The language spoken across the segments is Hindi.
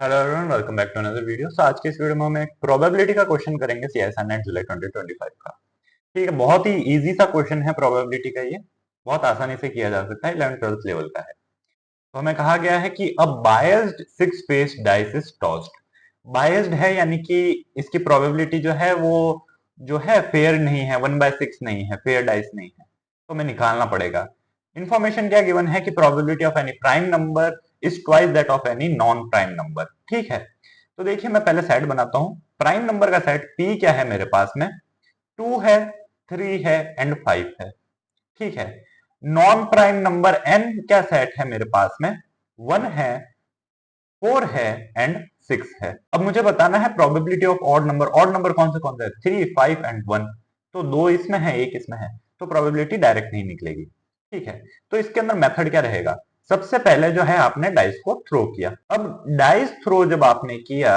Hello everyone, welcome back to another video. आज के इस वीडियो में हम एक प्रोबेबिलिटी का क्वेश्चन करेंगे सीएसआई नेट जुलाई 2025 का। ठीक है, बहुत ही इजी सा क्वेश्चन है प्रोबेबिलिटी का। ये बहुत आसानी से किया जा सकता है, 11th-12th लेवल का है। तो हमें कहा गया है कि a biased six faced dice is tossed. Biased है यानी कि इसकी प्रोबेबिलिटी जो है वो जो है फेयर नहीं है, 1/6 नहीं है, फेयर डाइस नहीं है। तो हमें निकालना पड़ेगा। इंफॉर्मेशन क्या गिवन है कि probability of any prime number is twice that of any non prime number. ठीक है, तो देखिए मैं पहले सेट बनाता हूं। प्राइम नंबर का सेट पी क्या है मेरे पास में, 2 है, 3 है एंड 5 है। ठीक है, नॉन प्राइम नंबर एन क्या सेट है मेरे पास में, 1 है, 4 है एंड 6 है। अब मुझे बताना है probability of odd number. Odd number कौन से है, 3, 5 एंड 1। तो 2 इसमें है, 1 इसमें है, तो प्रोबेबिलिटी डायरेक्ट नहीं निकलेगी। ठीक है, तो इसके अंदर मेथड क्या रहेगा। सबसे पहले जो है आपने डाइस को थ्रो किया। अब डाइस थ्रो जब आपने किया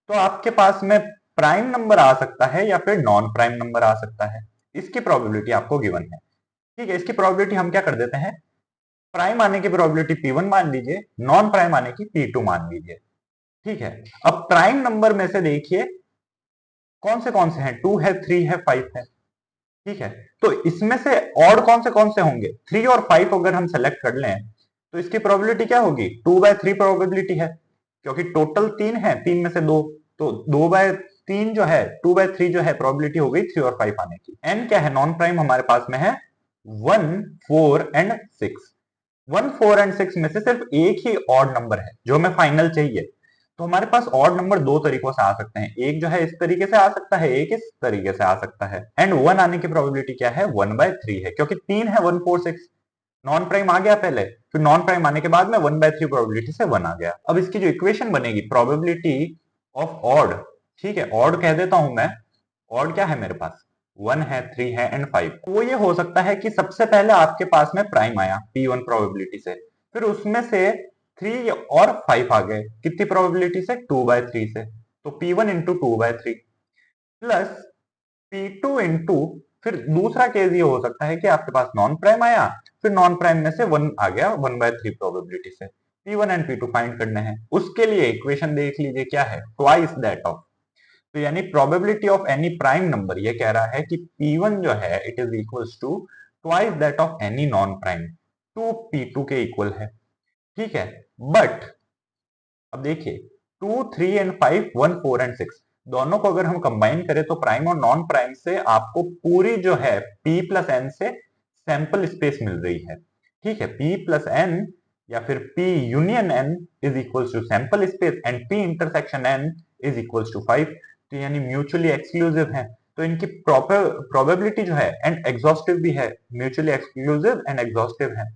तो आपके पास में प्राइम नंबर आ सकता है या फिर नॉन प्राइम नंबर आ सकता है। इसकी प्रोबेबिलिटी आपको गिवन है। ठीक है, इसकी प्रोबेबिलिटी हम क्या कर देते हैं, प्राइम आने की प्रोबेबिलिटी P1 मान लीजिए, नॉन प्राइम आने की P2 मान लीजिए। ठीक है, अब प्राइम नंबर में से देखिए कौन से हैं, 2 है, 3 है, 5 है। ठीक है, तो इसमें से ऑड कौन से होंगे, 3 और 5 अगर हम सेलेक्ट कर लें तो इसकी प्रोबेबिलिटी क्या होगी, 2/3 प्रोबेबिलिटी है, क्योंकि टोटल 3 है, 3 में से 2, तो 2/3 जो है, 2/3 जो है प्रोबेबिलिटी हो गई 3 और 5 आने की। एन क्या है, नॉन प्राइम हमारे पास में है 1, 4 एंड 6। 1, 4 एंड 6 में से सिर्फ एक ही ऑड नंबर है जो हमें फाइनल चाहिए। तो हमारे पास ऑड नंबर दो तरीकों से आ सकते हैं, एक जो है इस तरीके से आ सकता है, एक इस तरीके से आ सकता है। एंड 1 आने की प्रोबेबिलिटी क्या है, 1/3 है, क्योंकि 3 है, 1, 4, 6। नॉन प्राइम आ गया पहले, फिर नॉन प्राइम आने के बाद में 1/3 प्रोबेबिलिटी से 1 आ गया। अब इसकी जो इक्वेशन बनेगी, प्रोबेबिलिटी ऑफ ऑड। ठीक है, ऑड कह देता हूं मैं। ऑड क्या है मेरे पास, 1 है, 3 है एंड 5। वो ये हो सकता है कि सबसे पहले आपके पास में प्राइम आया P1 प्रोबेबिलिटी से, फिर उसमें से 3 और 5 आ गए, कितनी प्रोबेबिलिटी से, 2/3 से। तो P1 into 2/3 plus P2 into, फिर दूसरा केस ये हो सकता है कि आपके पास नॉन प्राइम आया, फिर नॉन प्राइम में से 1 आ गया 1/3 प्रोबेबिलिटी से। P1 एंड P2 फाइंड करने हैं, उसके लिए इक्वेशन देख लीजिए क्या है, ट्वाइस दैट ऑफ। तो यानी probability of any prime number ये कह रहा है कि P1 जो है it is equals to twice that of any non prime, 2 P2 के इक्वल है। ठीक है, बट अब देखिए 2, 3 एंड 5, 1, 4 एंड 6 दोनों को अगर हम कंबाइन करें तो प्राइम और नॉन प्राइम से आपको पूरी जो है P प्लस एन से सैंपल स्पेस मिल रही है। ठीक है, P प्लस एन या फिर P union N is equals to sample space and P intersection N is equals to 5। तो यानी म्यूचुअली एक्सक्लूसिव है। तो इनकी प्रॉपर प्रोबेबिलिटी जो है एंड एग्जॉस्टिव भी है, म्यूचुअली एक्सक्लूसिव एंड एग्जॉस्टिव है।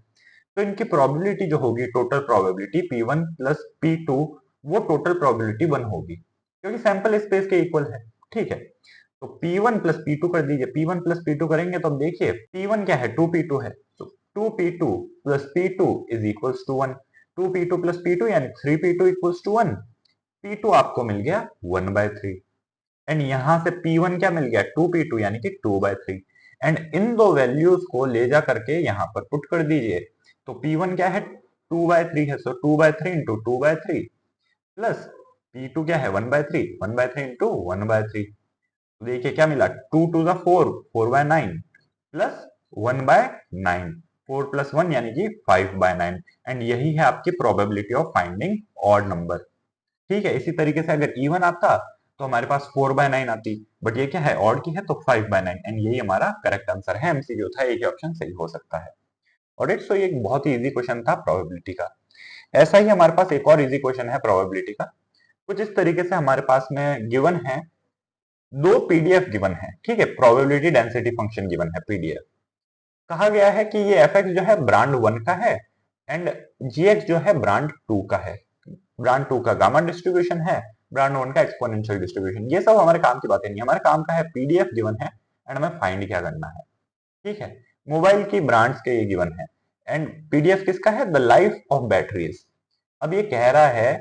तो इनकी प्रोबेबिलिटी जो होगी, total probability P1 plus P2, वो टोटल प्रोबेबिलिटी 1 होगी, क्योंकि सैंपल स्पेस के इक्वल है। ठीक है, तो P1 प्लस P2 कर दीजिए। P1 प्लस P2 करेंगे तो अब देखिए P1 क्या है, 2P2 है, तो 2P2 plus P2 is equals to 1। 2P2 plus P2 यानी 3P2 इक्वल्स टू 1। P2 आपको मिल गया 1/3 एंड यहां से P1 क्या मिल गया, 2P2 यानी कि 2/3। एंड इन दो वैल्यूज को ले जा करके यहां पर पुट कर दीजिए। तो P1 क्या है, 2/3 है, सो 2/3 इंटू 2/3 प्लस P2 क्या है, 1/3, 1/3 इंटू 1/3। तो देखिए क्या मिला, 2 टू द 4, 4/9 प्लस 1/9, 4 प्लस 1 यानी कि 5/9। एंड यही है आपकी probability of finding odd number. ठीक है, इसी तरीके से अगर इवन आता तो हमारे पास 4/9 आती, बट ये क्या है, ऑड की है, तो 5/9। एंड यही हमारा करेक्ट आंसर है, एमसीक्यू था, एक ऑप्शन सही हो सकता है। और सो ये एक बहुत ही इजी क्वेश्चन था प्रोबेबिलिटी का। ऐसा ही हमारे पास एक और इजी क्वेश्चन है प्रोबेबिलिटी का। कुछ इस तरीके से हमारे पास में गिवन है, दो पीडीएफ गिवन है। ठीक है, प्रोबेबिलिटी डेंसिटी फंक्शन गिवन है पीडीएफ। कहा गया है कि ये एफ जो है ब्रांड 1 का है एंड जी जो है ब्रांड 2 का है। ब्रांड 2 का गामा डिस्ट्रीब्यूशन है, ब्रांड 1 का एक्सपोनेंशियल डिस्ट्रीब्यूशन। ये सब हमारे काम की बातें नहीं है, हमारे काम का है पीडीएफ गिवन है एंड हमें फाइंड क्या करना है। ठीक है, मोबाइल की ब्रांड्स के ये गिवन है एंड पीडीएफ किसका है, द लाइफ ऑफ बैटरीज। अब ये कह रहा है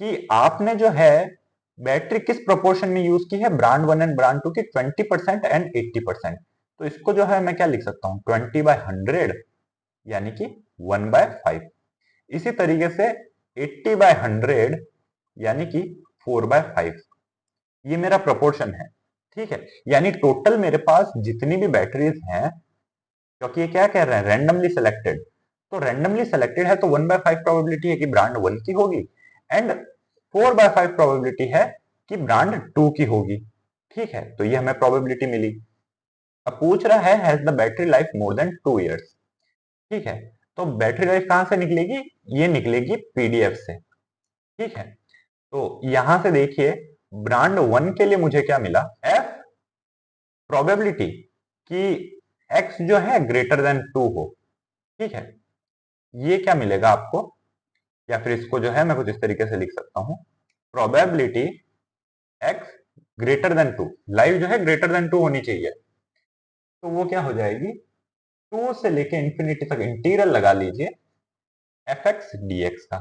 कि आपने जो है बैटरी किस प्रोपोर्शन में यूज की है, ब्रांड 1 एंड ब्रांड 2 की 20% एंड 80%। तो इसको जो है मैं क्या लिख सकता हूं, 20/100 यानी कि 1/5। इसी तरीके से 80/100 यानी कि 4/5, ये मेरा प्रोपोर्शन है। ठीक है, यानी टोटल मेरे पास जितनी भी बैटरीज हैं, क्योंकि ये क्या कह रहे हैं, रैंडमली सिलेक्टेड, तो रैंडमली सिलेक्टेड है तो 1/5 प्रोबेबिलिटी है कि ब्रांड 1 की होगी, एंड 4/5 प्रोबेबिलिटी है कि ब्रांड 2 की होगी। ठीक है, तो ये हमें प्रोबेबिलिटी मिली। अब पूछ रहा है has the battery life more than 2 years. ठीक है, तो बैटरी लाइफ कहां से निकलेगी, ये निकलेगी पीडीएफ से। ठीक है, तो यहां से देखिए ब्रांड 1 के लिए मुझे क्या मिला, एफ प्रोबेबिलिटी कि x जो है ग्रेटर देन 2 हो। ठीक है, ये क्या मिलेगा आपको, या फिर इसको जो है मैं कुछ इस तरीके से लिख सकता हूं, probability x greater than 2, life जो है ग्रेटर देन 2 होनी चाहिए, तो वो क्या हो जाएगी, 2 से लेके इंफिनिटी तक इंटीग्रल लगा लीजिए एफ एक्स डी एक्स का।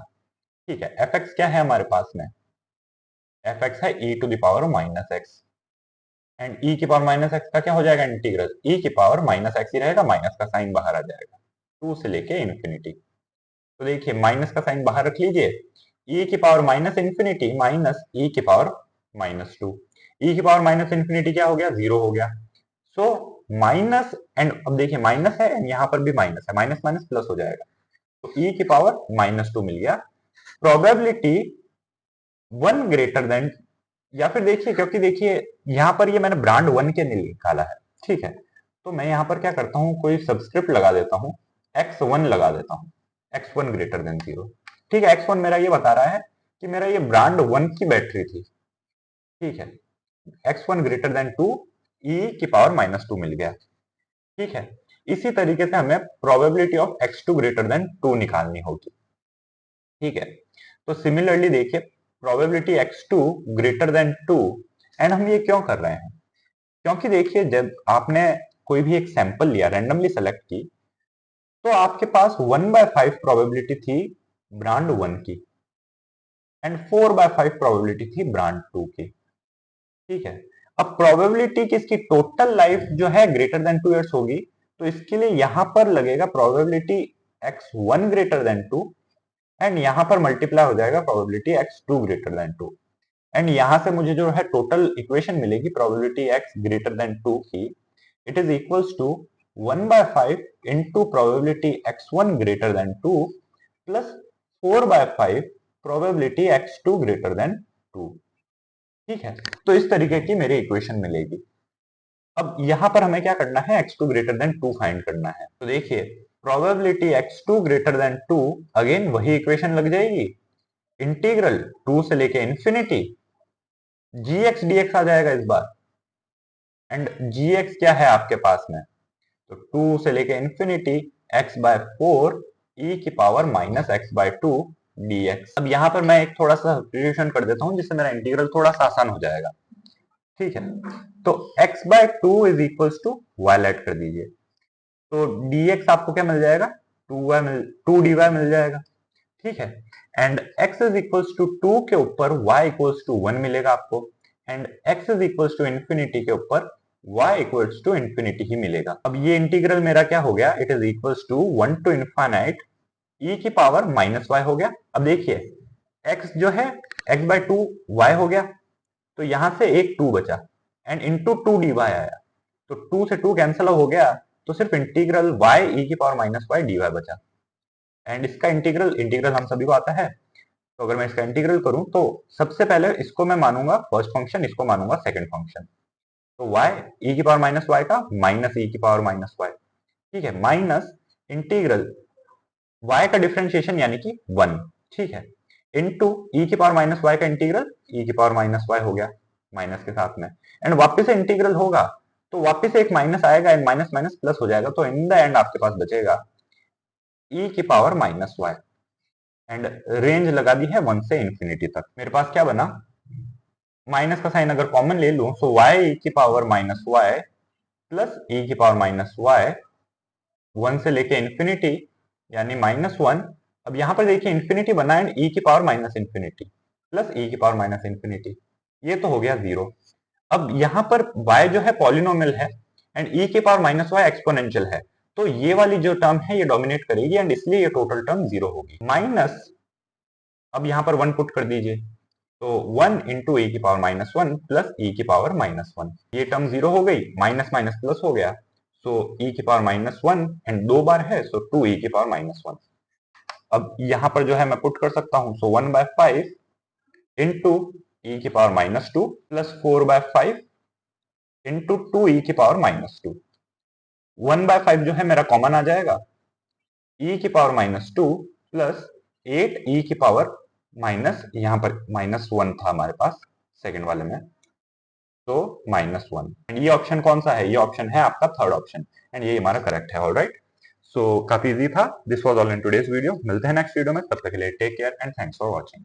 ठीक है, एफ एक्स क्या है हमारे पास में, एफ एक्स है e to the power minus X, and e की पावर माइनस एक्स का क्या हो जाएगा इंटीग्रल, e की पावर माइनस एक्स ही रहेगा, माइनस का साइन बाहर आ जाएगा, 2 से लेके इन्फिनिटी। तो देखिए माइनस का साइन बाहर रख लीजिए, e की power minus infinity minus e की पावर -2, e की पावर माइनस इंफिनिटी क्या हो गया, 0 हो गया। सो माइनस, एंड अब देखिए माइनस है एंड यहाँ पर भी माइनस है, माइनस माइनस प्लस हो जाएगा, तो e की पावर -2 मिल गया। प्रोबेबिलिटी 1 ग्रेटर देन, या फिर देखिए क्योंकि देखिए यहाँ पर ये मैंने ब्रांड 1 के लिए निकाला है। ठीक है, तो मैं यहाँ पर क्या करता हूँ, कोई सब्सक्रिप्ट लगा देता हूँ, x1 लगा देता हूँ, x1 ग्रेटर देन 0। ठीक है, x1 मेरा ये बता रहा है कि मेरा ये ब्रांड 1 की बैटरी थी। ठीक है, x1 ग्रेटर देन 2, e की पावर -2 मिल गया। ठीक है, इसी तरीके से हमें probability of x2 greater than 2 निकालनी होगी। ठीक है, तो सिमिलरली देखिए probability x2 greater than 2, and हम ये क्यों कर रहे हैं, क्योंकि देखिए जब आपने कोई भी एक सैंपल लिया, रैंडमली सेलेक्ट की, तो आपके पास 1/5 प्रोबेबिलिटी थी ब्रांड 1 की, एंड 4/5 प्रोबेबिलिटी थी ब्रांड 2 की। ठीक है, अब प्रोबेबिलिटी कि इसकी टोटल लाइफ जो है ग्रेटर देन 2 इयर्स होगी, तो इसके लिए यहां पर लगेगा probability x1 greater than 2, and यहां पर मल्टीप्लाई हो जाएगा probability x2 greater than 2, and यहां से मुझे जो है टोटल इक्वेशन मिलेगी प्रोबेबिलिटी x ग्रेटर देन 2 की, it is equals to 1/5 into probability x1 greater than 2 plus 4/5 probability x2 greater than 2। ठीक है, तो इस तरीके की मेरी इक्वेशन मिलेगी। अब यहां पर हमें क्या करना है, x2 ग्रेटर देन 2 फाइंड करना है। तो देखिए probability x2 greater than 2, again वही इक्वेशन लग जाएगी, इंटीग्रल 2 से लेके इंफिनिटी gx dx आ जाएगा इस बार, एंड gx क्या है आपके पास में, तो 2 से लेके इंफिनिटी x/4 e की पावर -x/2 dx। अब यहाँ पर मैं एक थोड़ा सा सब्स्टिट्यूशन कर देता हूँ जिससे मेरा इंटीग्रल थोड़ा सा आसान हो जाएगा। ठीक है, तो x/2 is equals to y let कर दीजिए, तो dx आपको क्या मिल जाएगा, 2dy मिल जाएगा। ठीक है, and x is equals to 2 के ऊपर y इक्वल्स टू 1 मिलेगा आपको, and x is equals to infinity के ऊपर y इक्वल्स टू इंफिनिटी ही मिलेगा। अब ये इंटीग्रल मेरा क्या हो गया, it is equals to 1 to infinite e की पावर -y हो गया। अब देखिए x जो है x/2 y हो गया, तो यहां से एक 2 बचा, एंड इंटू 2dy आया, तो 2 से 2 कैंसिल हो गया, तो सिर्फ इंटीग्रल y e की पावर -y dy बचा, एंड इसका इंटीग्रल, इंटीग्रल हम सभी को आता है, तो अगर मैं इसका इंटीग्रल करूं तो सबसे पहले इसको मैं मानूंगा फर्स्ट फंक्शन, इसको मानूंगा सेकंड फंक्शन, तो y e की पावर -y का माइनस e की पावर -y। ठीक है, माइनस इंटीग्रल y का डिफरेंशिएशन यानी कि 1। ठीक है, इनटू e की पावर -y का इंटीग्रल e की पावर -y हो गया माइनस के साथ में, एंड वापस से इंटीग्रल होगा तो वापस से एक माइनस आएगा एंड माइनस माइनस प्लस हो जाएगा, तो इन द एंड आपके पास बचेगा e की पावर -y, एंड रेंज लगा दी है 1 से इंफिनिटी तक। मेरे पास क्या बना, माइनस का साइन अगर कॉमन ले लूं, सो y e की पावर -y प्लस e की पावर -y 1 से लेके इंफिनिटी यानी -1। अब यहां पर देखिए इंफिनिटी बना एंड e की power minus infinity plus e की पावर माइनस इंफिनिटी, ये तो हो गया 0। अब यहां पर y जो है पॉलिनोमियल है एंड e की पावर -y एक्सपोनेंशियल है, तो ये वाली जो टर्म है ये डोमिनेट करेगी एंड इसलिए ये टोटल टर्म 0 होगी। माइनस, अब यहां पर 1 पुट कर दीजिए, तो 1 इंटू ई की पावर माइनस 1 प्लस ई की पावर माइनस 1, ये टर्म जीरो हो गई, माइनस माइनस प्लस हो गया, सो ई की पावर माइनस 1 एंड 2 बार है, सो 2 ई की पावर माइनस 1। अब यहां पर जो है मैं पुट कर सकता हूं, सो 1/5 इंटू ई की पावर माइनस 2 प्लस 4/5 इंटू 2 ई की पावर माइनस 2। 1/5 जो है मेरा कॉमन आ जाएगा, ई की पावर माइनस 2 प्लस 8 ई की पावर माइनस, यहां पर माइनस 1 था हमारे पास सेकंड वाले में, तो माइनस 1। एंड ये ऑप्शन कौन सा है? ये ऑप्शन है आपका थर्ड ऑप्शन, एंड ये हमारा करेक्ट है। ऑलराइट, सो काफी इजी था। This was all in today's video. मिलते हैं नेक्स्ट वीडियो में, तब तक के लिए take care and thanks for watching.